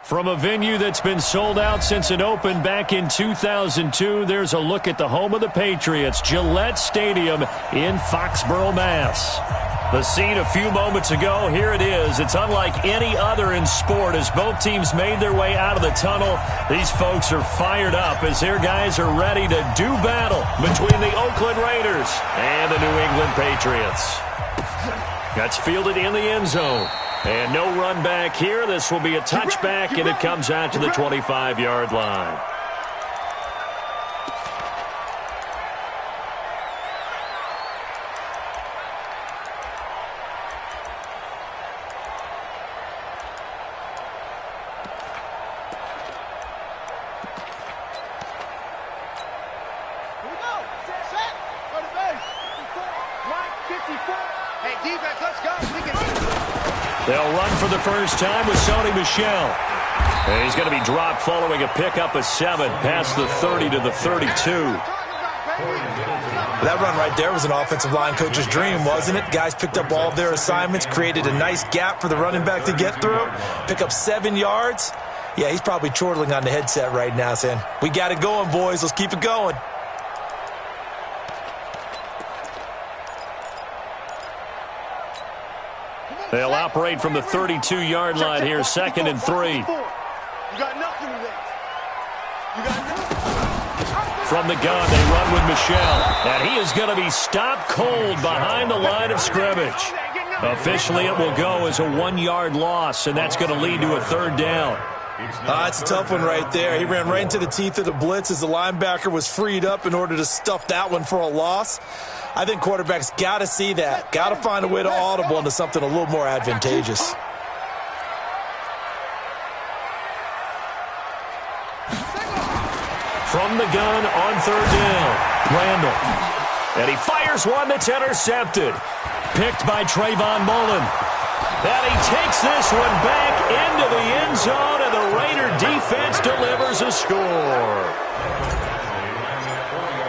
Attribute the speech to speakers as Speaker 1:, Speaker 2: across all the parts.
Speaker 1: From a venue that's been sold out since it opened back in 2002, there's a look at the home of the Patriots, Gillette Stadium in Foxborough, Mass. The scene a few moments ago, here it is. It's unlike any other in sport as both teams made their way out of the tunnel. These folks are fired up as their guys are ready to do battle between the Oakland Raiders and the New England Patriots. That's fielded in the end zone. And no run back here. This will be a touchback, and it comes out to the 25-yard line. They'll run for the first time with Sony Michel. And he's going to be dropped following a pickup of 7 past the 30 to the 32.
Speaker 2: That run right there was an offensive line coach's dream, wasn't it? Guys picked up all of their assignments, created a nice gap for the running back to get through, pick up 7 yards. Yeah, he's probably chortling on the headset right now saying, we got it going, boys. Let's keep it going.
Speaker 1: They'll operate from the 32-yard line here, 2nd and 3.
Speaker 3: You got nothing left. You got nothing.
Speaker 1: From the gun, they run with Michel. And he is going to be stopped cold behind the line of scrimmage. Officially, it will go as a 1-yard loss, and that's going to lead to a 3rd down.
Speaker 2: That's a tough one right there. He ran right into the teeth of the blitz as the linebacker was freed up in order to stuff that one for a loss. I think quarterbacks got to see that. Got to find a way to audible into something a little more advantageous.
Speaker 1: From the gun on 3rd down, Randall. And he fires one that's intercepted. Picked by Trayvon Mullen. And he takes this one back into the end zone, and the Raider defense delivers a score.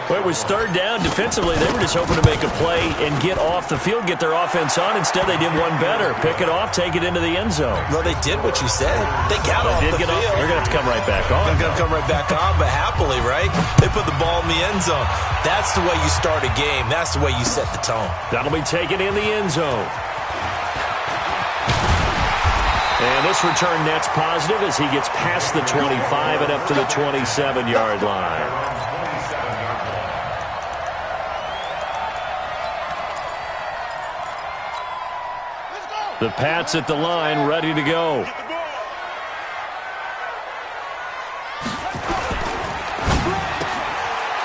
Speaker 1: Well, it was 3rd down. Defensively, they were just hoping to make a play and get off the field, get their offense on. Instead, they did one better. Pick it off, take it into the end zone.
Speaker 2: Well, they did what you said. They got off the field.
Speaker 1: They're going to have to come right back on.
Speaker 2: They're going to come right back on, but happily, right? They put the ball in the end zone. That's the way you start a game. That's the way you set the tone.
Speaker 1: That'll be taken in the end zone. And this return net's positive as he gets past the 25 and up to the 27-yard line. The Pats at the line, ready to go.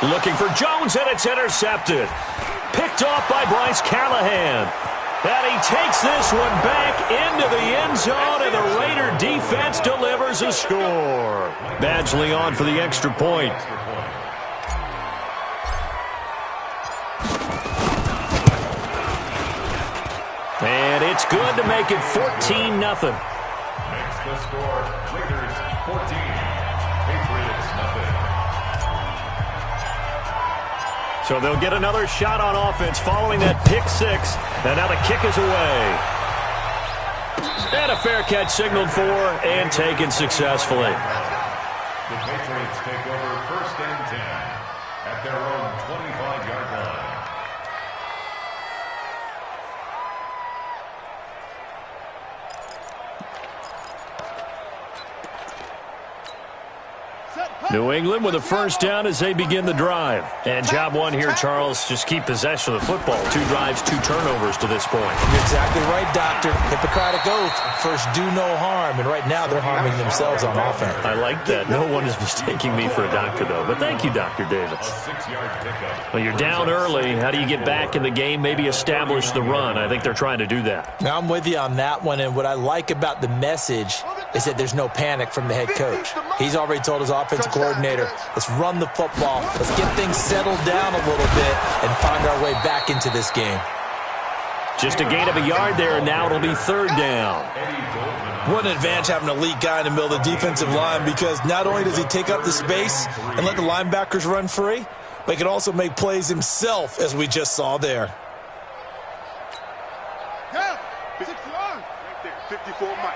Speaker 1: Looking for Jones, and it's intercepted. Picked off by Bryce Callahan. And he takes this one back into the end zone, and the Raider defense delivers a score. Badgley on for the extra point. And it's good to make it 14-0.
Speaker 4: Makes the score, Raiders 14, Patriots nothing.
Speaker 1: So they'll get another shot on offense following that pick 6. And now the kick is away. And a fair catch signaled for and taken successfully.
Speaker 4: The Patriots take over 1st and 10 at their own 25-yard line.
Speaker 1: New England with a first down as they begin the drive. And job one here, Charles, just keep possession of the football. 2 drives, 2 turnovers to this point.
Speaker 2: You're exactly right, Doctor. Hippocratic oath. First, do no harm. And right now, they're harming themselves on offense.
Speaker 1: I like that. No one is mistaking me for a doctor, though. But thank you, Dr. Davis. Well, you're down early. How do you get back in the game? Maybe establish the run. I think they're trying to do that.
Speaker 2: Now, I'm with you on that one. And what I like about the message is that there's no panic from the head coach. He's already told his offensive coordinator, let's run the football. Let's get things settled down a little bit and find our way back into this game.
Speaker 1: Just a gain of a yard there, and now it'll be 3rd down.
Speaker 2: What an advantage having an elite guy in the middle of the defensive line, because not only does he take up the space and let the linebackers run free, but he can also make plays himself, as we just saw there.
Speaker 3: Yeah, 6 yards. Right there, 54 Mike.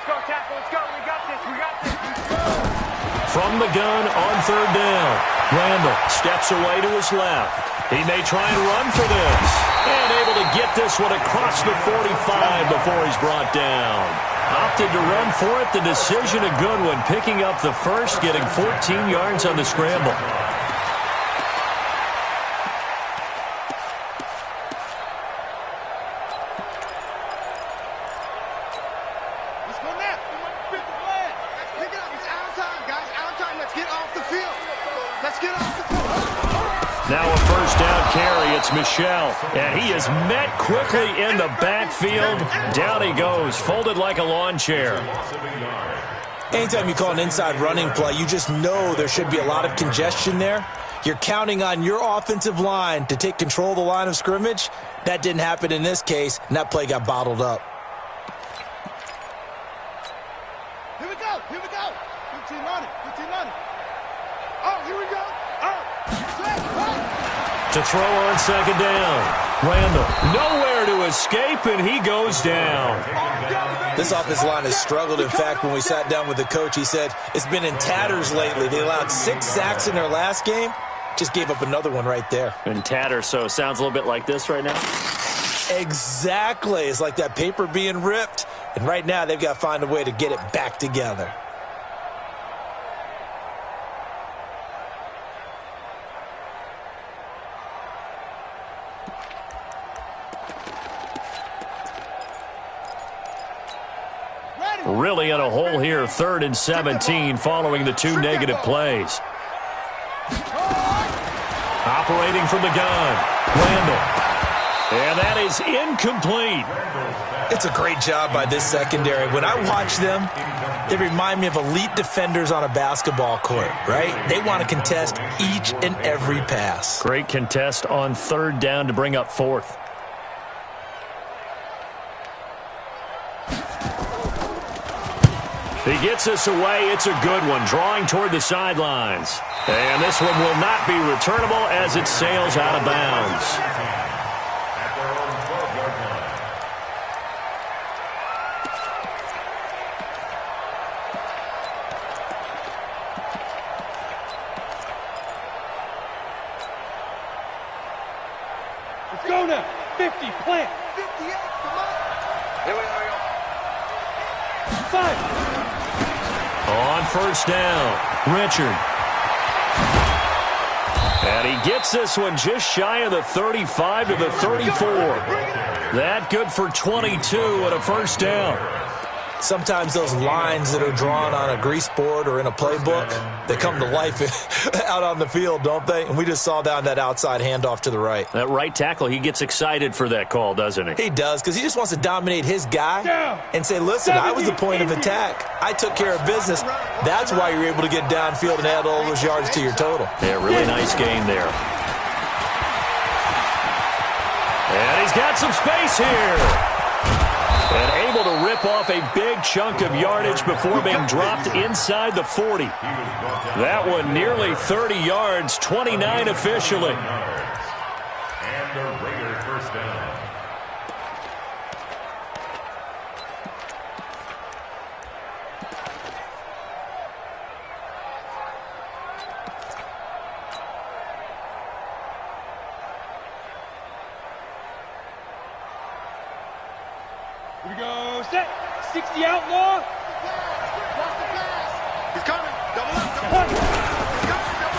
Speaker 3: Let's go, tackle. Let's go. We got this. We
Speaker 1: from the gun on third down. Randall steps away to his left. He may try and run for this. And able to get this one across the 45 before he's brought down. Opted to run for it. The decision a good one. Picking up the first, getting 14 yards on the scramble. Now a first down carry. It's Michel. And he is met quickly in the backfield. Down he goes, folded like a lawn chair.
Speaker 2: Anytime you call an inside running play, you just know there should be a lot of congestion there. You're counting on your offensive line to take control of the line of scrimmage. That didn't happen in this case, and that play got bottled up.
Speaker 3: Here we go. 15 on it. Oh, here we go.
Speaker 1: To throw on second down. Randall nowhere to escape, and he goes down.
Speaker 2: This offensive line has struggled. In fact, when we sat down with the coach, he said it's been in tatters lately. They allowed 6 sacks in their last game. Just gave up another one right there.
Speaker 1: In tatters, so it sounds a little bit like this right now?
Speaker 2: Exactly. It's like that paper being ripped. And right now, they've got to find a way to get it back together.
Speaker 1: Really in a hole here, 3rd and 17 following the 2 negative plays. Operating from the gun, Randall. And that is incomplete.
Speaker 2: It's a great job by this secondary. When I watch them, they remind me of elite defenders on a basketball court, right? They want to contest each and every pass.
Speaker 1: Great contest on 3rd down to bring up 4th. He gets us away. It's a good one, drawing toward the sidelines. And this one will not be returnable as it sails out of bounds.
Speaker 4: At their own 12-yard line.
Speaker 3: Let's go now. 50, plant. 58, come on. Here we go. 5.
Speaker 1: On first down, Richard. And he gets this one just shy of the 35 to the 34. That good for 22 and a first down.
Speaker 2: Sometimes those lines that are drawn on a grease board or in a playbook, they come to life out on the field, don't they? And we just saw down that outside handoff to the right.
Speaker 1: That right tackle, he gets excited for that call, doesn't he?
Speaker 2: He does, because he just wants to dominate his guy and say, listen, I was the point of attack. I took care of business. That's why you're able to get downfield and add all those yards to your total.
Speaker 1: Yeah, really nice game there. And he's got some space here. And able to rip off a big chunk of yardage before being dropped inside the 40. That one nearly 30 yards, 29 officially.
Speaker 4: And the Raiders first down.
Speaker 3: Here we go. Set. 60 outlaw. He's coming. Double up.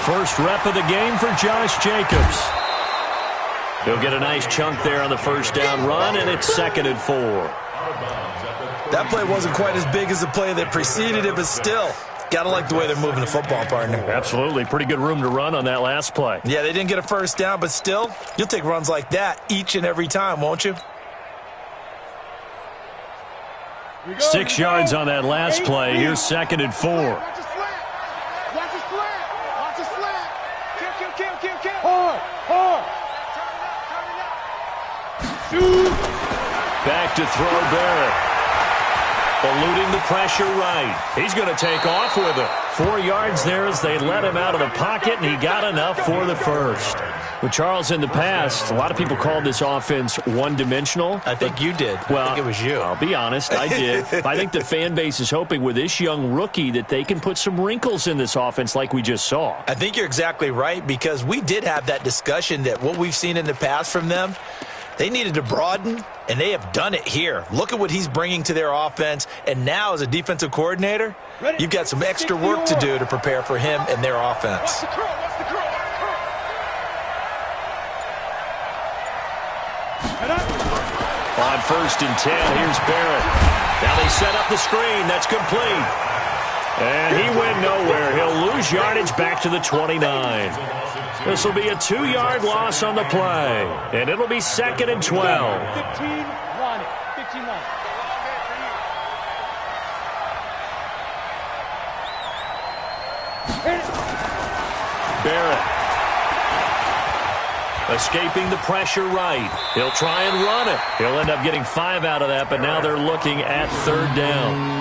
Speaker 1: First rep of the game for Josh Jacobs. He'll get a nice chunk there on the first down run, and it's 2nd and 4.
Speaker 2: That play wasn't quite as big as the play that preceded it, but still, got to like the way they're moving the football, partner.
Speaker 1: Absolutely. Pretty good room to run on that last play.
Speaker 2: Yeah, they didn't get a first down, but still, you'll take runs like that each and every time, won't you?
Speaker 1: 6 yards on that last play. Here's 2nd and 4.
Speaker 3: Watch his flat. Watch his flat. Watch his flat. Kill. Hard. Turn it up.
Speaker 1: Back to throw Barrett. Eluding the pressure right. He's going to take off with it. 4 yards there as they let him out of the pocket, and he got enough for the first. Well, Charles, in the past, a lot of people called this offense one-dimensional.
Speaker 2: I think you did.
Speaker 1: Well,
Speaker 2: I think it was you.
Speaker 1: I'll be honest, I did. I think the fan base is hoping with this young rookie that they can put some wrinkles in this offense like we just saw.
Speaker 2: I think you're exactly right, because we did have that discussion that what we've seen in the past from them, they needed to broaden, and they have done it here. Look at what he's bringing to their offense, and now as a defensive coordinator, you've got some extra work to do to prepare for him and their offense.
Speaker 1: On 1st and 10, here's Barrett. Now they set up the screen. That's complete. And he went nowhere. He'll lose yardage back to the 29. This will be a 2-yard loss on the play. And it'll be 2nd and 12.
Speaker 3: 15-1. 15-1.
Speaker 1: Barrett. Escaping the pressure right. He'll try and run it. He'll end up getting 5 out of that, but now they're looking at 3rd down.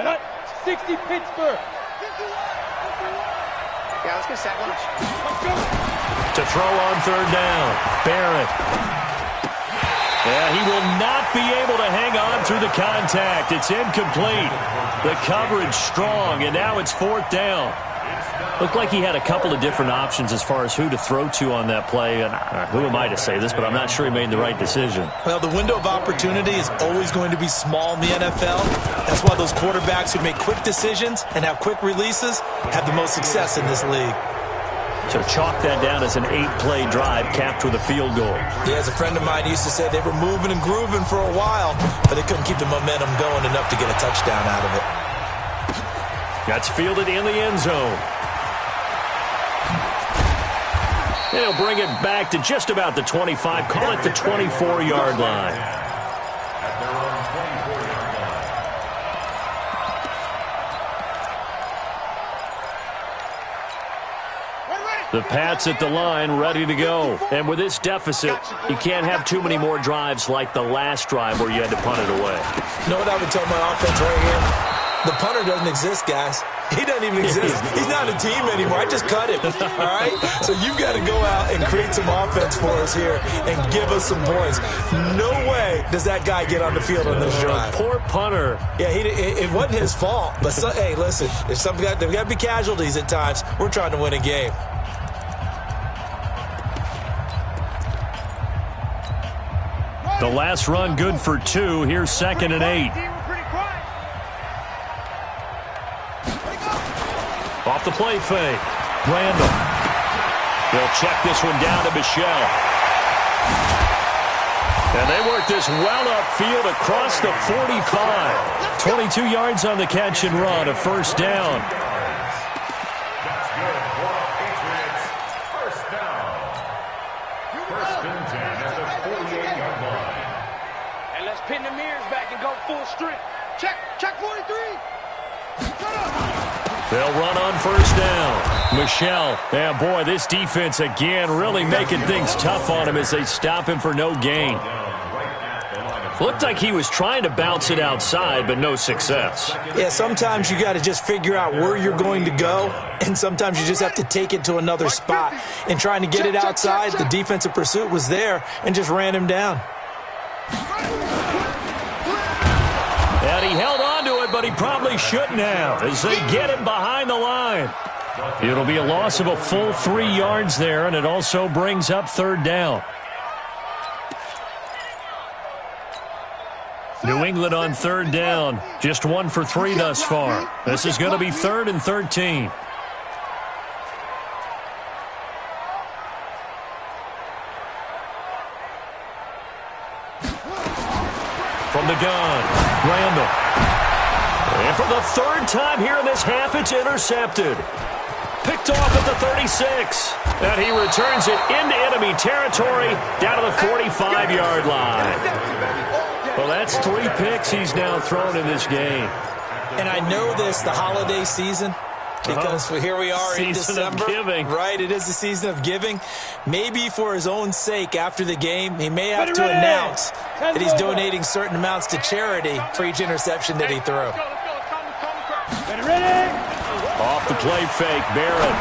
Speaker 3: Set. 60 Pittsburgh.
Speaker 5: Yeah, let's get set. Watch.
Speaker 3: Let's go.
Speaker 1: To throw on 3rd down. Barrett. Yeah, he will not be able to hang on through the contact. It's incomplete. The coverage strong, and now it's 4th down. Looked like he had a couple of different options as far as who to throw to on that play. And who am I to say this, but I'm not sure he made the right decision.
Speaker 2: Well, the window of opportunity is always going to be small in the NFL. That's why those quarterbacks who make quick decisions and have quick releases have the most success in this league.
Speaker 1: So chalk that down as an 8-play drive capped with a field goal.
Speaker 2: Yeah, as a friend of mine used to say, they were moving and grooving for a while, but they couldn't keep the momentum going enough to get a touchdown out of it.
Speaker 1: That's fielded in the end zone. They'll bring it back to just about the 25. Call it the 24-yard line.
Speaker 4: At their own 24-yard line.
Speaker 1: The Pats at the line, ready to go. And with this deficit, you can't have too many more drives like the last drive where you had to punt it away.
Speaker 2: You know what I would tell my offense right here? The punter doesn't exist, guys. He doesn't even exist. He's not a team anymore. I just cut him, all right? So you've got to go out and create some offense for us here and give us some points. No way does that guy get on the field on this drive.
Speaker 1: Poor punter.
Speaker 2: Yeah, it wasn't his fault. But, hey, listen, there's got to be casualties at times. We're trying to win a game.
Speaker 1: The last run good for 2. Here's 2nd and 8. Off the play fake. Randall. They'll check this one down to Michelle. And they work this well upfield across the 45. 22 yards on the catch and run, a 1st down.
Speaker 4: That's good for Patriots. 1st down. 1st and 10 at the 48-yard line.
Speaker 3: And let's pin the mirrors back and go full strength. Check 43. Shut up.
Speaker 1: They'll run on 1st down. Michelle. Yeah, boy, this defense again really making things tough on him as they stop him for no gain. Looked like he was trying to bounce it outside, but no success.
Speaker 2: Yeah, sometimes you got to just figure out where you're going to go, and sometimes you just have to take it to another spot. And trying to get it outside, the defensive pursuit was there and just ran him down.
Speaker 1: And he held on to it, but he probably shouldn't have as they get him behind the line. It'll be a loss of a full 3 yards there, and it also brings up 3rd down. New England on 3rd down. Just 1 for 3 thus far. This is going to be 3rd and 13. From the gun, Randall. And for the 3rd time here in this half, it's intercepted. Picked picked off at the 36. And he returns it into enemy territory down to the 45-yard line. Well, that's 3 picks he's now thrown in this game.
Speaker 2: And I know this, the holiday season, because here we are in December.
Speaker 1: Season of giving.
Speaker 2: Right, it is the season of giving. Maybe for his own sake after the game, he may have to announce that he's donating certain amounts to charity for each interception that he threw.
Speaker 1: Off the play fake, Barrett.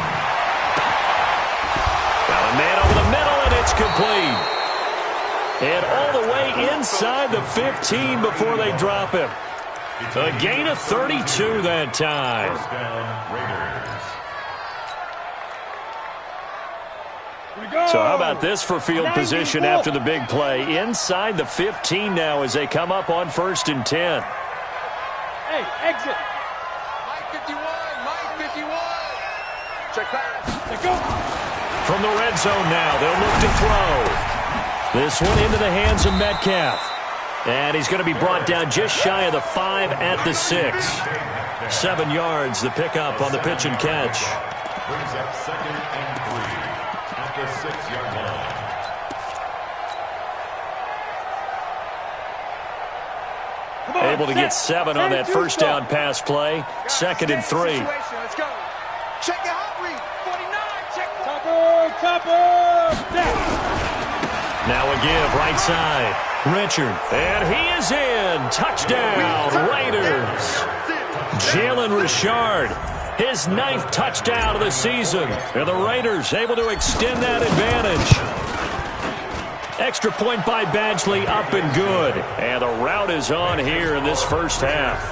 Speaker 1: Got a man over the middle, and it's complete. And all the way inside the 15 before they drop him. A gain of 32 that time. So how about this for field position after the big play? Inside the 15 now as they come up on 1st and 10.
Speaker 3: Hey, exit. Mike 51, Mike 51. Check pass. Let's go.
Speaker 1: From the red zone now, they'll look to throw. This one into the hands of Metcalf. And he's going to be brought down just shy of the 5 at the 6. 7 yards, the pickup on the pitch and catch.
Speaker 4: Brings up 2nd and 3 at the 6-yard line.
Speaker 1: Able to get 7 on that first down pass play. 2nd and 3.
Speaker 3: Let's go. Check the hot read. 49. Check.
Speaker 1: Now a give, right side. Richard. And he is in. Touchdown, Raiders. Jalen Richard, his 9th touchdown of the season. And the Raiders able to extend that advantage. Extra point by Badgley, up and good. And the route is on here in this first half.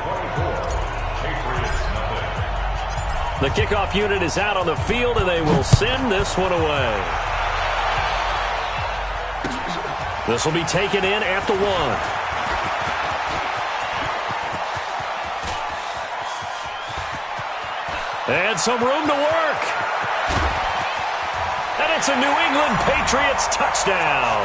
Speaker 1: The kickoff unit is out on the field, and they will send this one away. This will be taken in at the 1. And some room to work. And it's a New England Patriots touchdown.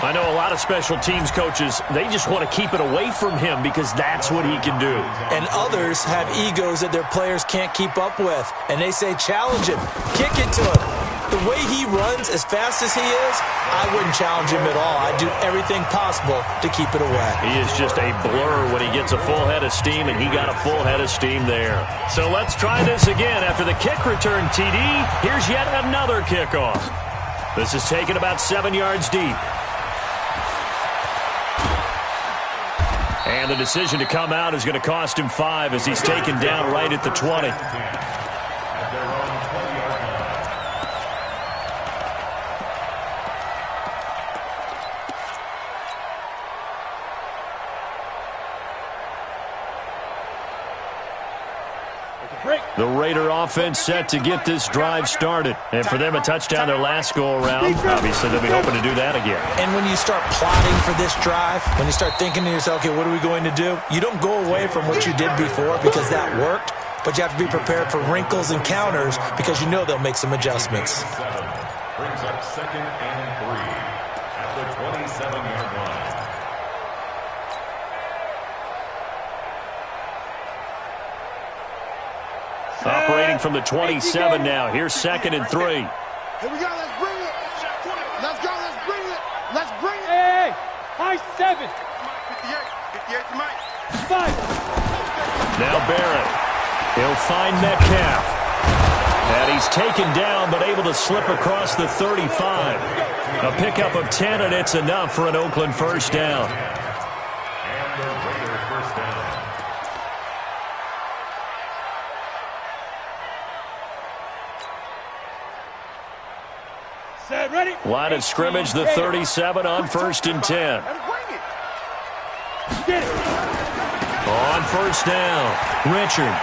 Speaker 1: I know a lot of special teams coaches, they just want to keep it away from him because that's what he can do.
Speaker 2: And others have egos that their players can't keep up with. And they say, challenge him, kick it to him. The way he runs as fast as he is, I wouldn't challenge him at all. I'd do everything possible to keep it away.
Speaker 1: He is just a blur when he gets a full head of steam, and he got a full head of steam there. So let's try this again. After the kick return TD, here's yet another kickoff. This is taken about 7 yards deep. And the decision to come out is going to cost him 5 as he's taken down right at the 20. The Raider offense set to get this drive started. And for them, a touchdown their last go-around. Obviously, they'll be hoping to do that again.
Speaker 2: And when you start plotting for this drive, when you start thinking to yourself, okay, what are we going to do? You don't go away from what you did before because that worked, but you have to be prepared for wrinkles and counters because you know they'll make some adjustments.
Speaker 4: Brings up 2nd and 3 at the 27-yard line.
Speaker 1: Operating from the 27 now. Here's 2nd and 3.
Speaker 3: Here we go. Let's bring it. Let's go. Let's bring it. Let's bring it. Hey, high 7. 58 to Mike. 5.
Speaker 1: Now Barrett. He'll find Metcalf. And he's taken down, but able to slip across the 35. A pickup of 10, and it's enough for an Oakland first down.
Speaker 4: And the Raider first down.
Speaker 3: Set, ready.
Speaker 1: Line of scrimmage, the 37 on 1st and 10.
Speaker 3: Get it.
Speaker 1: On first down, Richard.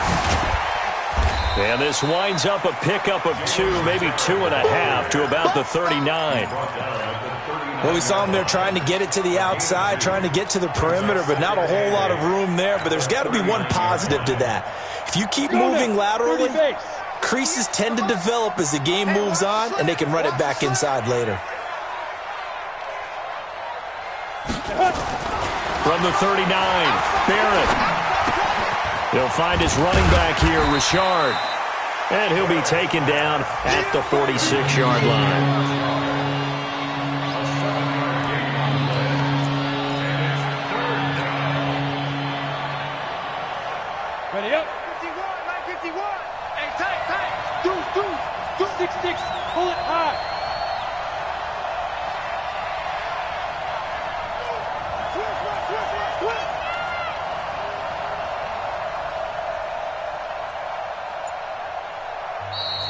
Speaker 1: And this winds up a pickup of 2, maybe 2.5 to about the 39.
Speaker 2: Well, we saw him there trying to get it to the outside, trying to get to the perimeter, but not a whole lot of room there. But there's got to be one positive to that. If you keep moving laterally, creases tend to develop as the game moves on, and they can run it back inside later.
Speaker 1: From the 39, Barrett. He'll find his running back here, Richard. And he'll be taken down at the 46-yard line.
Speaker 3: Ready up. 51, 951. Hey, tight. Do 6-6. Pull it high. Switch.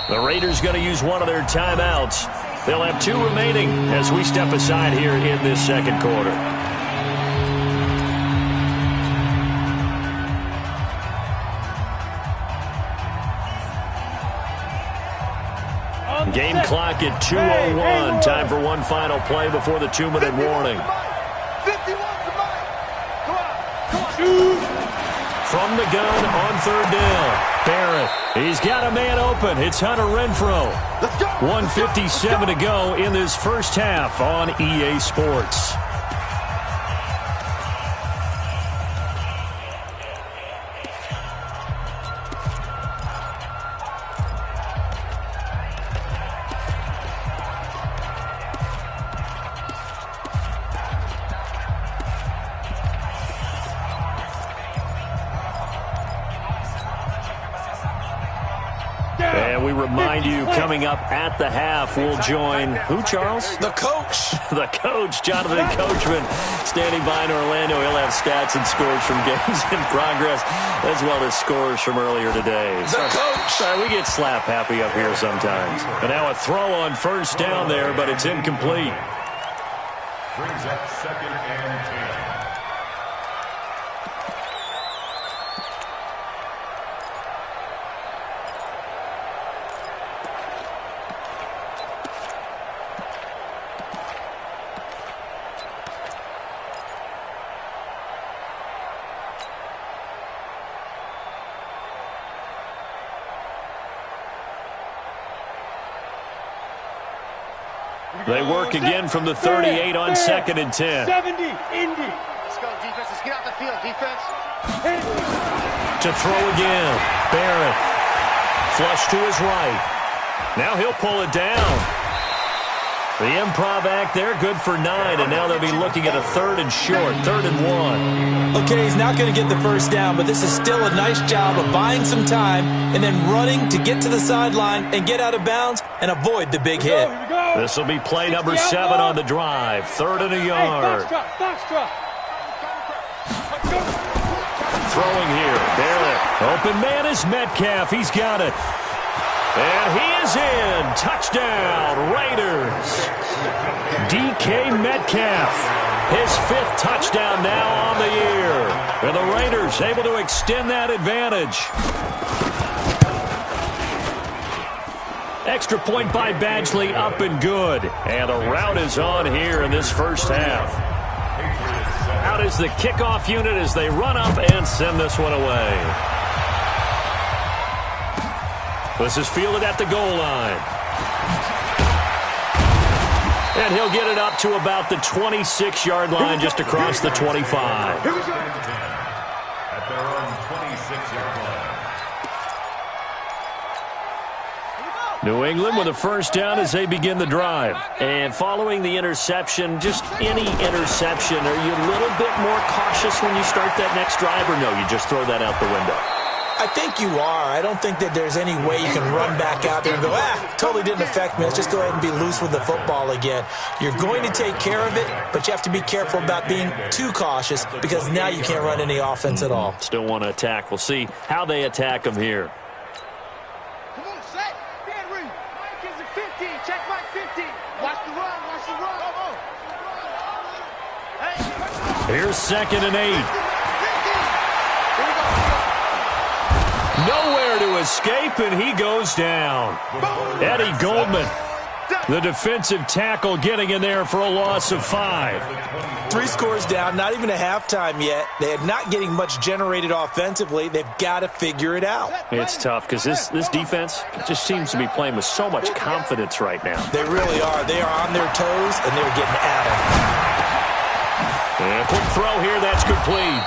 Speaker 1: The Raiders going to use one of their timeouts. They'll have 2 remaining as we step aside here in this second quarter. Game clock at 2:01. Time for one final play before the 2-minute warning.
Speaker 3: 51, come on.
Speaker 1: From the gun on third down. Barrett. He's got a man open. It's Hunter Renfrow.
Speaker 3: Let's go.
Speaker 1: 1:57 to go in this first half on EA Sports. And we remind you, coming up at the half, we'll join who, Charles?
Speaker 2: The coach.
Speaker 1: The coach, Jonathan Coachman, standing by in Orlando. He'll have stats and scores from games in progress, as well as scores from earlier today.
Speaker 2: The coach.
Speaker 1: Sorry, we get slap happy up here sometimes. And now a throw on first down there, but it's incomplete.
Speaker 4: Brings up 2nd and 10.
Speaker 1: They work again from the 38 on 2nd and 10.
Speaker 3: 70, Indy. Let's go, defense. Let's get out the field, defense.
Speaker 1: To throw again. Barrett. Flush to his right. Now he'll pull it down. The improv act there, good for 9, and now they'll be looking at a 3rd and short, 3rd and 1.
Speaker 2: Okay, he's not going to get the first down, but this is still a nice job of buying some time and then running to get to the sideline and get out of bounds and avoid the big hit.
Speaker 1: This will be play number 7 on the drive, 3rd and a yard.
Speaker 3: Foxtrot.
Speaker 1: Throwing here, Barrett. Open man is Metcalf. He's got it. And he is in. Touchdown, Raiders. DK Metcalf. His 5th touchdown now on the year. And the Raiders able to extend that advantage. Extra point by Badgley, up and good. And a rout is on here in this first half. Out is the kickoff unit as they run up and send this one away. This is fielded at the goal line. And he'll get it up to about the 26-yard line, just across the 25.
Speaker 4: At their own 26-yard line.
Speaker 1: New England with a first down as they begin the drive. And following the interception, just any interception, are you a little bit more cautious when you start that next drive, or no, you just throw that out the window?
Speaker 2: I think you are. I don't think that there's any way you can run back out there and go, totally didn't affect me. Let's just go ahead and be loose with the football again. You're going to take care of it, but you have to be careful about being too cautious because now you can't run any offense at all.
Speaker 1: Still want to attack. We'll see how they attack them here.
Speaker 3: Come on, set. Man, read. Mike is at 15. Check Mike 15. Watch the run. Hey.
Speaker 1: Here's 2nd and 8. Nowhere to escape, and he goes down. Eddie Goldman, the defensive tackle, getting in there for a loss of 5.
Speaker 2: 3 scores down, not even a halftime yet. They're not getting much generated offensively. They've got to figure it out.
Speaker 1: It's tough because this defense just seems to be playing with so much confidence right now.
Speaker 2: They really are. They are on their toes, and they're getting at it.
Speaker 1: And quick throw here, that's complete.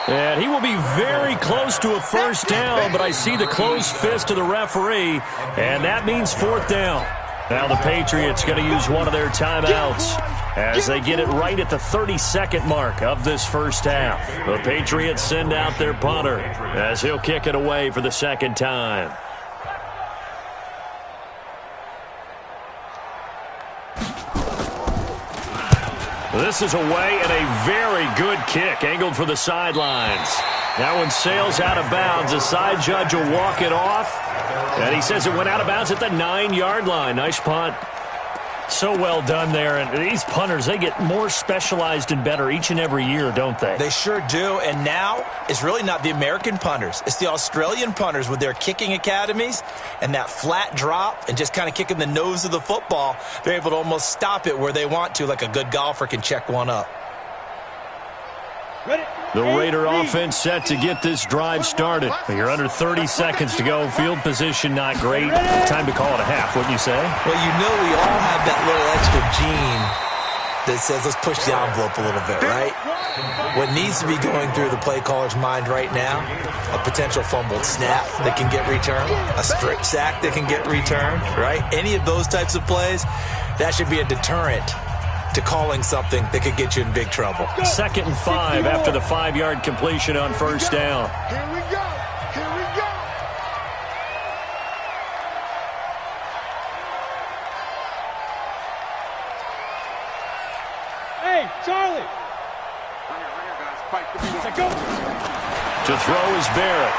Speaker 1: And he will be very close to a first down, but I see the closed fist of the referee, and that means fourth down. Now the Patriots going to use one of their timeouts as they get it right at the 32nd mark of this first half. The Patriots send out their punter as he'll kick it away for the second time. This is away and a very good kick angled for the sidelines. That one sails out of bounds. The side judge will walk it off. And he says it went out of bounds at the 9-yard line. Nice punt. So well done there. And these punters, they get more specialized and better each and every year, don't they?
Speaker 2: They sure do. And now it's really not the American punters. It's the Australian punters with their kicking academies and that flat drop and just kind of kicking the nose of the football. They're able to almost stop it where they want to, like a good golfer can check one up.
Speaker 1: The Raider offense set to get this drive started. You're under 30 seconds to go. Field position not great. Time to call it a half, wouldn't you say?
Speaker 2: Well, you know we all have that little extra gene that says let's push the envelope a little bit, right? What needs to be going through the play caller's mind right now, a potential fumbled snap that can get returned, a strip sack that can get returned, right? Any of those types of plays, that should be a deterrent to calling something that could get you in big trouble.
Speaker 1: 2nd and 5 after the 5-yard completion on first down.
Speaker 3: Here we go. Here we go. Hey, Charlie.
Speaker 1: To throw is Barrett.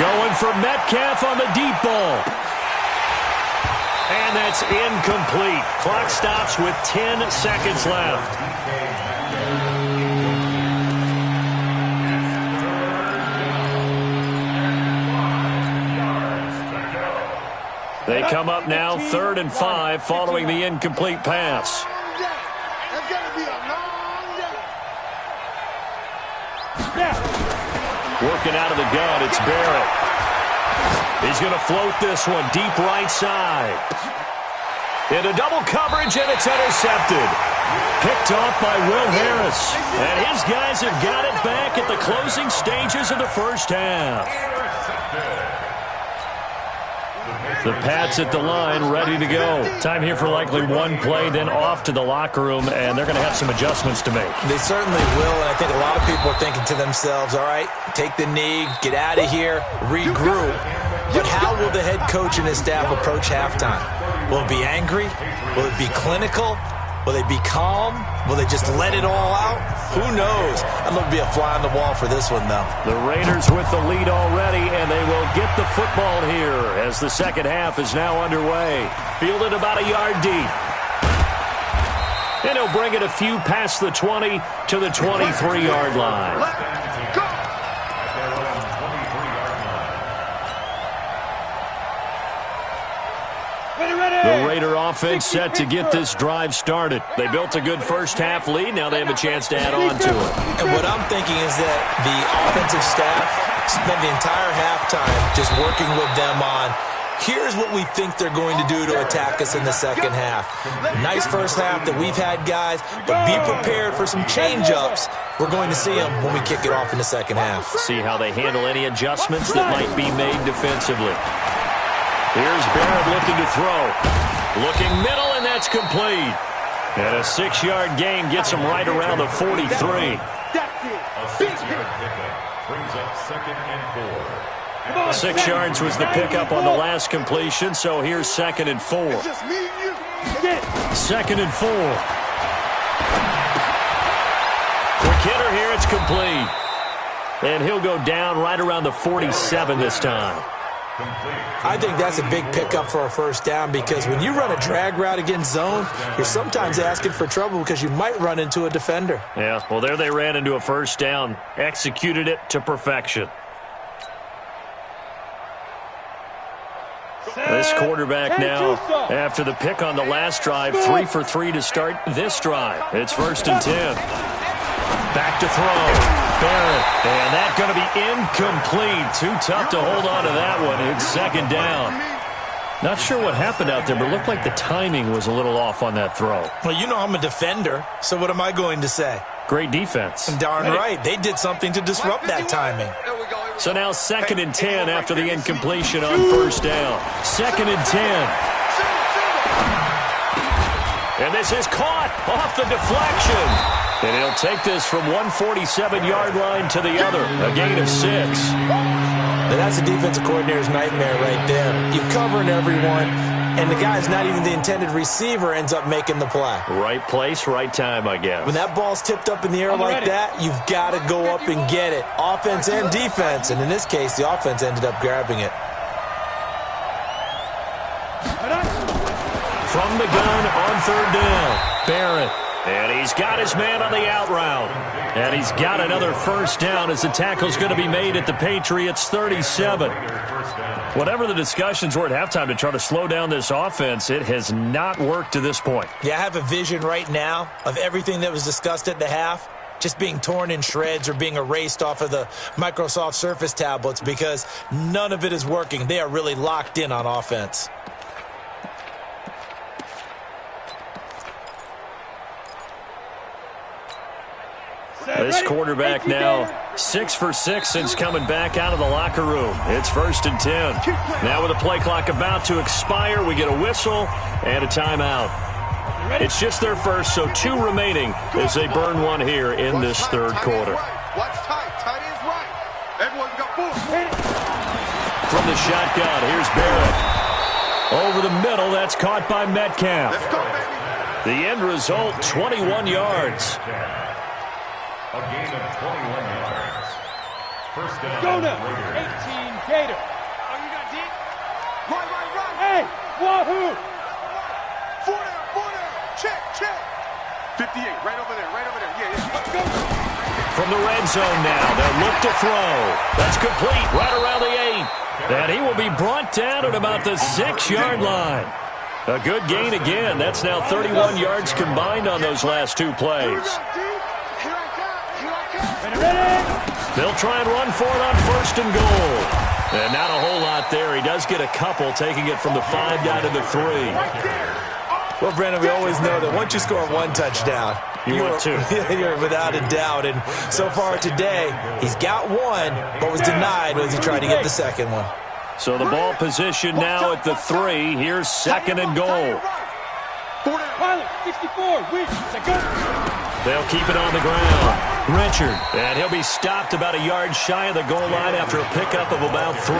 Speaker 1: Going for Metcalf on the deep ball. And that's incomplete. Clock stops with 10 seconds left. They come up now 3rd and 5 following the incomplete pass.
Speaker 3: That's going to be a long day.
Speaker 1: Working out of the gun, it's Barrett. He's going to float this one deep right side. Into double coverage, and it's intercepted. Picked off by Will Harris. And his guys have got it back at the closing stages of the first half. The Pats at the line, ready to go. Time here for likely one play, then off to the locker room, and they're going to have some adjustments to make.
Speaker 2: They certainly will, and I think a lot of people are thinking to themselves, all right, take the knee, get out of here, regroup. But how will the head coach and his staff approach halftime? Will it be angry? Will it be clinical? Will they be calm? Will they just let it all out? Who knows? I'd love to be a fly on the wall for this one, though.
Speaker 1: The Raiders with the lead already, and they will get the football here as the second half is now underway. Fielded about a yard deep. And he'll bring it a few past the 20 to the 23-yard line.
Speaker 3: Let's go.
Speaker 1: The Raider offense set to get this drive started. They built a good first half lead. Now they have a chance to add on to it.
Speaker 2: And what I'm thinking is that the offensive staff spent the entire halftime just working with them on, here's what we think they're going to do to attack us in the second half. Nice first half that we've had, guys, but be prepared for some change-ups. We're going to see them when we kick it off in the second half.
Speaker 1: See how they handle any adjustments that might be made defensively. Here's Barrett looking to throw. Looking middle, and that's complete. And a 6-yard gain gets him right around the 43.
Speaker 4: A 6-yard pickup brings up 2nd and 4.
Speaker 1: 6 yards was the pickup on the last completion, so here's 2nd and 4.
Speaker 3: It's just me and you.
Speaker 1: 2nd and 4. For Kidder here, it's complete. And he'll go down right around the 47 this time.
Speaker 2: I think that's a big pickup for a first down because when you run a drag route against zone, you're sometimes asking for trouble because you might run into a defender.
Speaker 1: Yeah, well, there they ran into a first down. Executed it to perfection. This quarterback now, after the pick on the last drive, 3 for 3 to start this drive. It's 1st and 10. Back to throw. Barrett, and that's going to be incomplete. Too tough to hold on to that one. It's 2nd down. Not sure what happened out there, but it looked like the timing was a little off on that throw.
Speaker 2: Well, you know I'm a defender, so what am I going to say?
Speaker 1: Great defense.
Speaker 2: Darn right. They did something to disrupt that timing.
Speaker 1: So now 2nd and 10 after the incompletion on first down. 2nd and 10. And this is caught off the deflection. And he'll take this from 147-yard line to the other. A gain of 6.
Speaker 2: Now that's a defensive coordinator's nightmare right there. You're covering everyone, and the guy's not even the intended receiver ends up making the play.
Speaker 1: Right place, right time, I guess.
Speaker 2: When that ball's tipped up in the air like that, you've got to go up and get it. Offense and defense. And in this case, the offense ended up grabbing it.
Speaker 1: From the gun on 3rd down, Barrett. And he's got his man on the out route. And he's got another first down as the tackle's going to be made at the Patriots' 37. Whatever the discussions were at halftime to try to slow down this offense, it has not worked to this point.
Speaker 2: Yeah, I have a vision right now of everything that was discussed at the half just being torn in shreds or being erased off of the Microsoft Surface tablets because none of it is working. They are really locked in on offense.
Speaker 1: This quarterback now 6 for 6 since coming back out of the locker room. It's 1st and 10. Now with the play clock about to expire, we get a whistle and a timeout. It's just their first, so 2 remaining as they burn one here in this 3rd quarter.
Speaker 3: Watch tight. Tight ends right. Everyone's got 4.
Speaker 1: From the shotgun, here's Barrett. Over the middle, that's caught by Metcalf.
Speaker 3: Let's go, baby.
Speaker 1: The end result, 21 yards.
Speaker 4: A gain of 21 yards. First down.
Speaker 5: Go now. 18 Gator.
Speaker 3: Oh, you got deep? Right.
Speaker 5: Hey, wahoo!
Speaker 3: 4 down. Check. 58, right over there. Yeah.
Speaker 5: Let's go.
Speaker 1: From the red zone now, they'll look to throw. That's complete right around the 8. And he will be brought down at about the 6-yard line. A good gain again. That's now 31 yards combined on those last 2 plays. They'll try and run for it on 1st and goal. And not a whole lot there. He does get a couple, taking it from the 5 down to the 3.
Speaker 2: Well, Brandon, we always know that once you score 1 touchdown,
Speaker 1: you're
Speaker 2: without a doubt. And so far today, he's got 1, but was denied as he tried to get the 2nd one.
Speaker 1: So the ball position now at the 3. Here's 2nd and goal.
Speaker 5: Pilot, 64,
Speaker 1: They'll keep it on the ground. Richard, and he'll be stopped about a yard shy of the goal line after a pickup of about 3.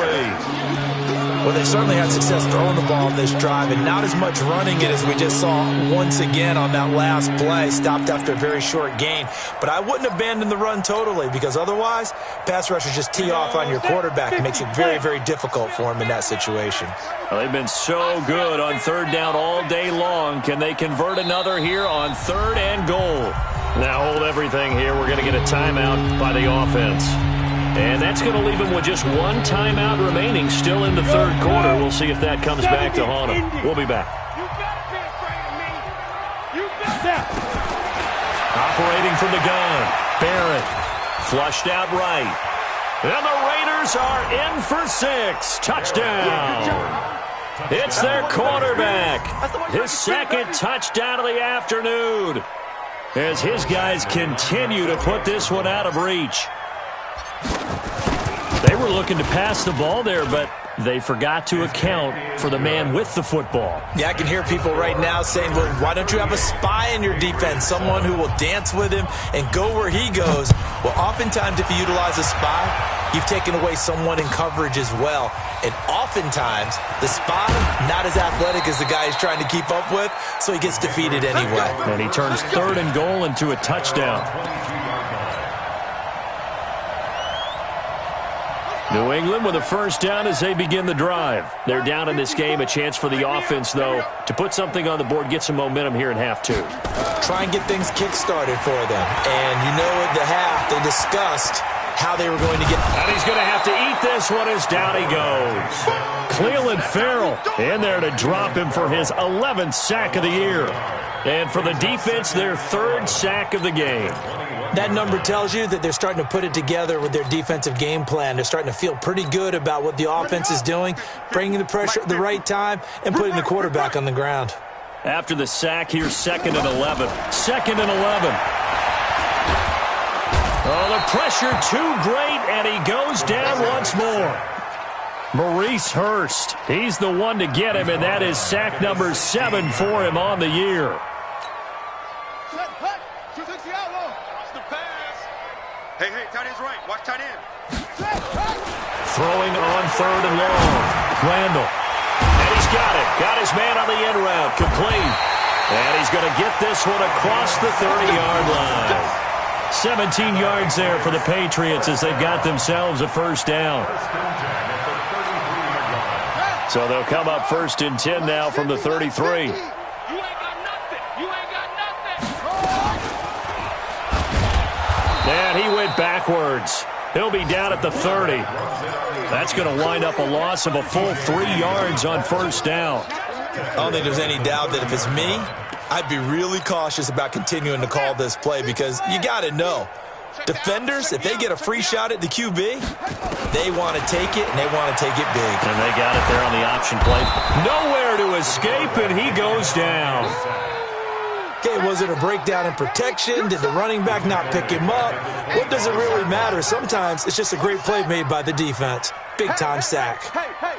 Speaker 2: Well, they certainly had success throwing the ball in this drive, and not as much running it as we just saw once again on that last play. Stopped after a very short gain. But I wouldn't abandon the run totally, because otherwise, pass rushers just tee off on your quarterback. It makes it very, very difficult for him in that situation.
Speaker 1: Well, they've been so good on 3rd down all day long. Can they convert another here on 3rd and goal? Now hold everything here. We're going to get a timeout by the offense. And that's going to leave him with just 1 timeout remaining still in the 3rd quarter. We'll see if that comes back to haunt him. We'll be back.
Speaker 5: You gotta be afraid of me. You got
Speaker 1: Operating from the gun, Barrett. Flushed out right. And the Raiders are in for 6. Touchdown. It's their quarterback. His 2nd touchdown of the afternoon. As his guys continue to put this one out of reach. They were looking to pass the ball there, but they forgot to account for the man with the football.
Speaker 2: Yeah, I can hear people right now saying, well, why don't you have a spy in your defense, someone who will dance with him and go where he goes? Well, oftentimes if you utilize a spy, you've taken away someone in coverage as well. And oftentimes, the spy, not as athletic as the guy he's trying to keep up with, so he gets defeated anyway.
Speaker 1: And he turns 3rd and goal into a touchdown. New England with a first down as they begin the drive. They're down in this game. A chance for the offense, though, to put something on the board, get some momentum here in half 2.
Speaker 2: Try and get things kick-started for them. And you know at the half, they discussed how they were going to get.
Speaker 1: And he's going to have to eat this one as down he goes. Cleveland Farrell in there to drop him for his 11th sack of the year. And for the defense, their 3rd sack of the game.
Speaker 2: That number tells you that they're starting to put it together with their defensive game plan. They're starting to feel pretty good about what the offense is doing, bringing the pressure at the right time, and putting the quarterback on the ground.
Speaker 1: After the sack, here's 2nd and 11. 2nd and 11. Oh, the pressure too great, and he goes down once more. Maurice Hurst, he's the one to get him, and that is sack number 7 for him on the year.
Speaker 3: Hey, tight end's right. Watch tight end.
Speaker 1: Throwing on 3rd and long. Randall. And he's got it. Got his man on the end route. Complete. And he's going to get this one across the 30-yard line. 17 yards there for the Patriots as they've got themselves a first down. So they'll come up 1st and 10 now from the 33. And he went backwards. He'll be down at the 30. That's going to wind up a loss of a full 3 yards on first down.
Speaker 2: I don't think there's any doubt that if it's me, I'd be really cautious about continuing to call this play because you got to know, defenders, if they get a free shot at the QB, they want to take it, and they want to take it big.
Speaker 1: And they got it there on the option play. Nowhere to escape, and he goes down.
Speaker 2: Okay, was it a breakdown in protection? Did the running back not pick him up? What does it really matter? Sometimes it's just a great play made by the defense. Big-time sack.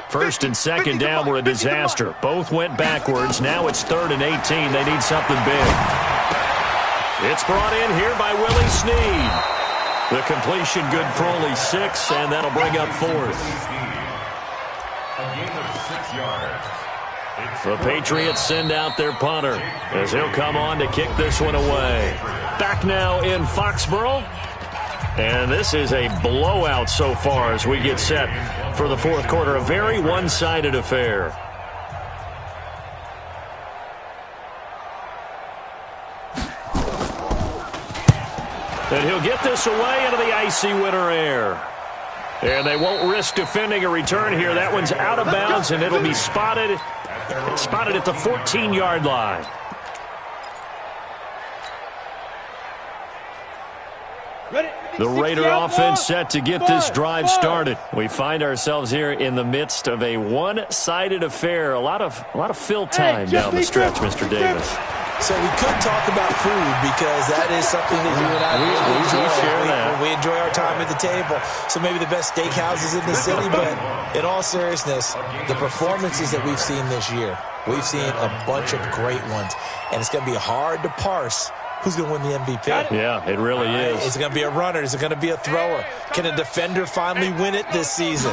Speaker 1: 1st and 2nd down were a disaster. Both went backwards. Now it's 3rd and 18. They need something big. It's brought in here by Willie Snead. The completion good for only 6, and that'll bring up 4th.
Speaker 4: A gain of 6 yards.
Speaker 1: The Patriots send out their punter as he'll come on to kick this one away. Back now in Foxborough. And this is a blowout so far as we get set for the 4th quarter. A very one-sided affair. And he'll get this away into the icy winter air. And they won't risk defending a return here. That one's out of bounds, and it'll be spotted at the 14-yard line. The Raider offense set to get this drive started. We find ourselves here in the midst of a one-sided affair. A lot of fill time down the stretch, Mr. Davis.
Speaker 2: So we could talk about food because that is something that you and I
Speaker 1: we
Speaker 2: we enjoy our time at the table. So maybe the best steakhouses in the city, but in all seriousness, the performances that we've seen this year, we've seen a bunch of great ones, and it's going to be hard to parse who's going to win the MVP.
Speaker 1: Yeah, it really is.
Speaker 2: Is it going to be a runner? Is it going to be a thrower? Can a defender finally win it this season?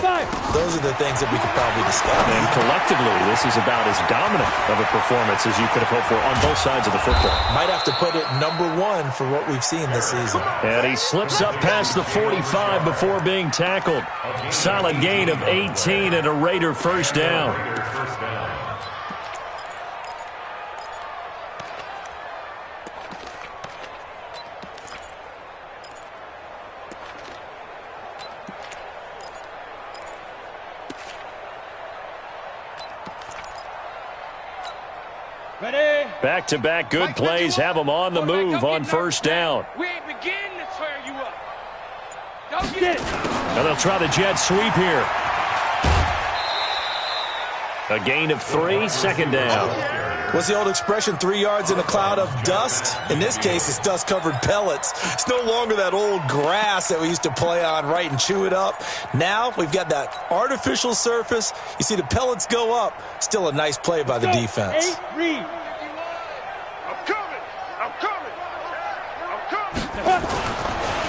Speaker 2: Those are the things that we could probably discuss.
Speaker 1: And collectively, this is about as dominant of a performance as you could have hoped for on both sides of the football.
Speaker 2: Might have to put it #1 for what we've seen this season.
Speaker 1: And he slips up past the 45 before being tackled. Solid gain of 18 and a Raider first down. Back-to-back good plays have them on the move on first down.
Speaker 5: We ain't beginning to tear you up. Go get it.
Speaker 1: And they'll try the jet sweep here. A gain of 3, second down.
Speaker 2: What's the old expression, 3 yards in a cloud of dust? In this case, it's dust-covered pellets. It's no longer that old grass that we used to play on, right, and chew it up. Now we've got that artificial surface. You see the pellets go up. Still a nice play by the defense.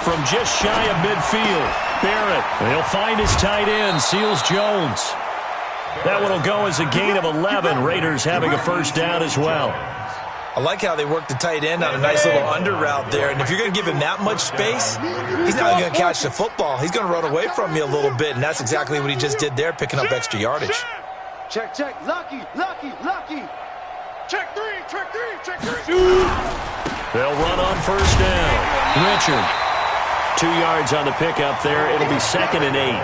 Speaker 1: From just shy of midfield, Barrett. He'll find his tight end, Seals Jones. That one will go as a gain of 11. Raiders having a first down as well.
Speaker 2: I like how they work the tight end on a nice little under route there. And if you're going to give him that much space, he's not going to catch the football. He's going to run away from you a little bit, and that's exactly what he just did there, picking up extra yardage.
Speaker 3: Check. Lucky. Check three.
Speaker 1: They'll run on first down. Richard. 2 yards on the pickup there. It'll be 2nd and 8.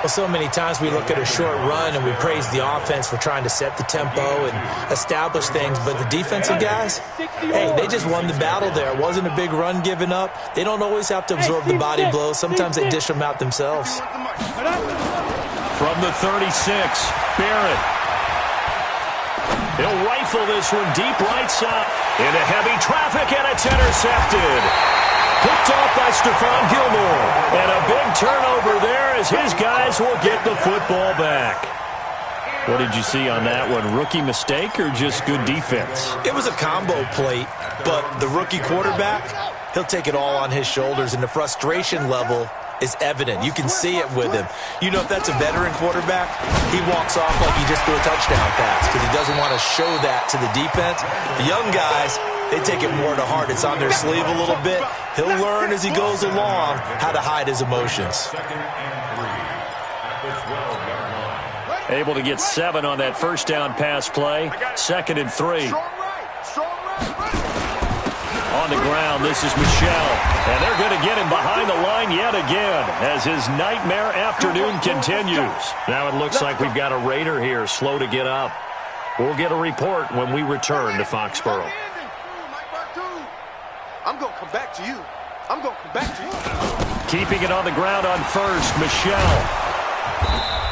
Speaker 2: Well, so many times we look at a short run and we praise the offense for trying to set the tempo and establish things, but the defensive guys, hey, they just won the battle there. It wasn't a big run given up. They don't always have to absorb the body blows. Sometimes they dish them out themselves.
Speaker 1: From the 36, Barrett. He'll rifle this one deep right side into heavy traffic, and it's intercepted. Picked off by Stephon Gilmore. And a big turnover there as his guys will get the football back. What did you see on that one? Rookie mistake or just good defense?
Speaker 2: It was a combo plate, but the rookie quarterback, he'll take it all on his shoulders, and the frustration level is evident. You can see it with him. You know, if that's a veteran quarterback, he walks off like he just threw a touchdown pass because he doesn't want to show that to the defense. The young guys, they take it more to heart. It's on their sleeve a little bit. He'll learn as he goes along how to hide his emotions.
Speaker 1: Able to get 7 on that first down pass play. 2nd and 3. On the ground, this is Michel. And they're going to get him behind the line yet again as his nightmare afternoon continues. Now it looks like we've got a Raider here slow to get up. We'll get a report when we return to Foxborough.
Speaker 3: I'm going to come back to you. I'm going to come back to you.
Speaker 1: Keeping it on the ground on first, Michel.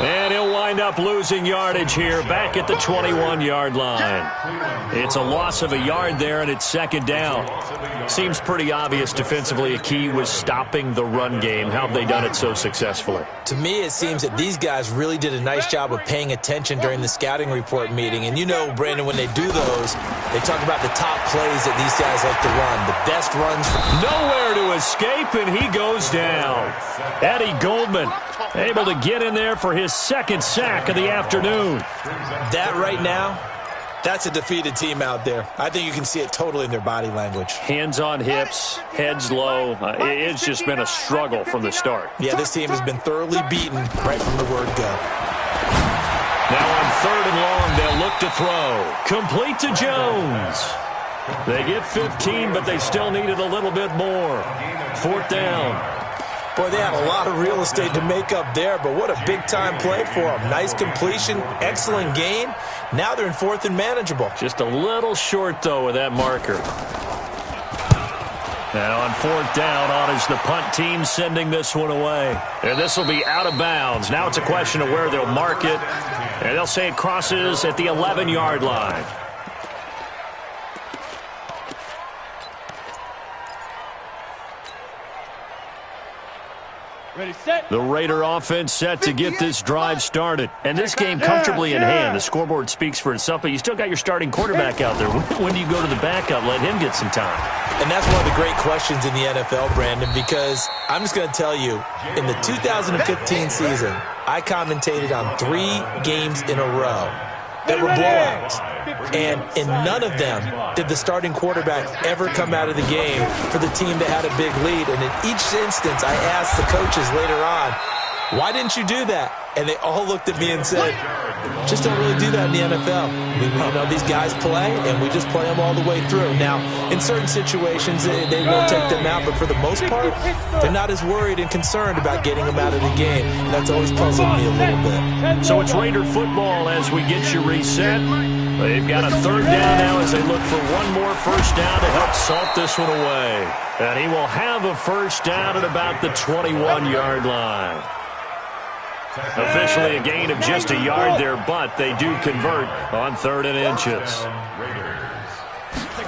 Speaker 1: And he'll wind up losing yardage here back at the 21-yard line. It's a loss of a yard there, and it's 2nd down. Seems pretty obvious defensively a key was stopping the run game. How have they done it so successfully?
Speaker 2: To me, it seems that these guys really did a nice job of paying attention during the scouting report meeting. And you know, Brandon, when they do those, they talk about the top plays that these guys like to run, the best runs.
Speaker 1: Nowhere to escape, and he goes down. Eddie Goldman able to get in there for his 2nd sack of the afternoon.
Speaker 2: That right now, that's a defeated team out there. I think you can see it totally in their body language.
Speaker 1: Hands on hips, heads low. It's just been a struggle from the start.
Speaker 2: Yeah, this team has been thoroughly beaten right from the word go.
Speaker 1: Now on 3rd and long, they'll look to throw. Complete to Jones. They get 15, but they still needed a little bit more. 4th down.
Speaker 2: Boy, they had a lot of real estate to make up there, but what a big-time play for them. Nice completion, excellent gain. Now they're in 4th and manageable.
Speaker 1: Just a little short, though, with that marker. Now on 4th down, on is the punt team sending this one away. And this will be out of bounds. Now it's a question of where they'll mark it. And they'll say it crosses at the 11-yard line.
Speaker 5: Ready, set.
Speaker 1: The Raider offense set to get this drive started. And this game comfortably in hand. The scoreboard speaks for itself, but you still got your starting quarterback out there. When do you go to the backup? Let him get some time.
Speaker 2: And that's one of the great questions in the NFL, Brandon, because I'm just going to tell you, in the 2015 season, I commentated on 3 games in a row that were blowouts. And in none of them did the starting quarterback ever come out of the game for the team that had a big lead. And in each instance, I asked the coaches later on, why didn't you do that? And they all looked at me and said, just don't really do that in the NFL. You know, these guys play, and we just play them all the way through. Now, in certain situations, they will take them out, but for the most part, they're not as worried and concerned about getting them out of the game. And that's always puzzled me a little bit.
Speaker 1: So it's Raider football as we get you reset. They've got a 3rd down now as they look for one more first down to help salt this one away. And he will have a first down at about the 21-yard line. Officially a gain of just a yard there, but they do convert on 3rd and inches.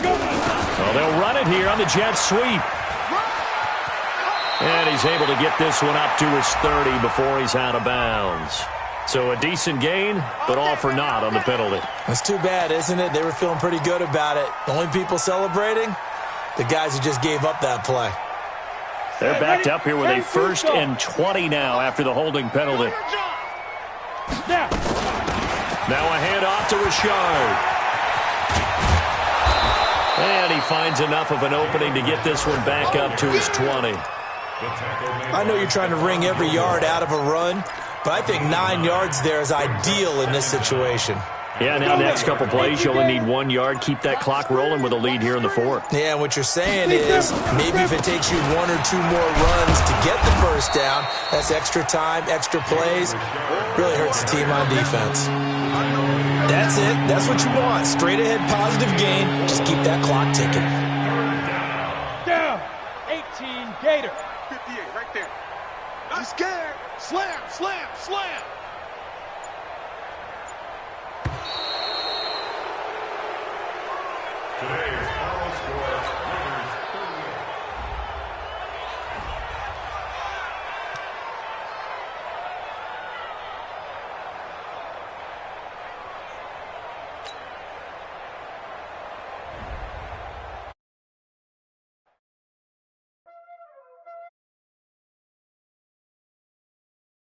Speaker 1: Well, they'll run it here on the jet sweep. And he's able to get this one up to his 30 before he's out of bounds. So a decent gain, but all for naught on the penalty.
Speaker 2: That's too bad, isn't it? They were feeling pretty good about it. The only people celebrating, the guys who just gave up that play.
Speaker 1: They're backed up here with a 1st and 20 now after the holding penalty. Now a handoff to Richard. And he finds enough of an opening to get this one back up to his 20.
Speaker 2: I know you're trying to wring every yard out of a run, but I think 9 yards there is ideal in this situation.
Speaker 1: Yeah, now next couple plays, you only need 1 yard. Keep that clock rolling with a lead here in the 4th.
Speaker 2: Yeah, and what you're saying is maybe if it takes you 1 or 2 more runs to get the first down, that's extra time, extra plays. Really hurts the team on defense. That's it. That's what you want. Straight ahead positive gain. Just keep that clock ticking.
Speaker 5: Down. 18 Gator.
Speaker 3: 58 right there. Not scared. Slam, slam, slam.
Speaker 4: Today's final score,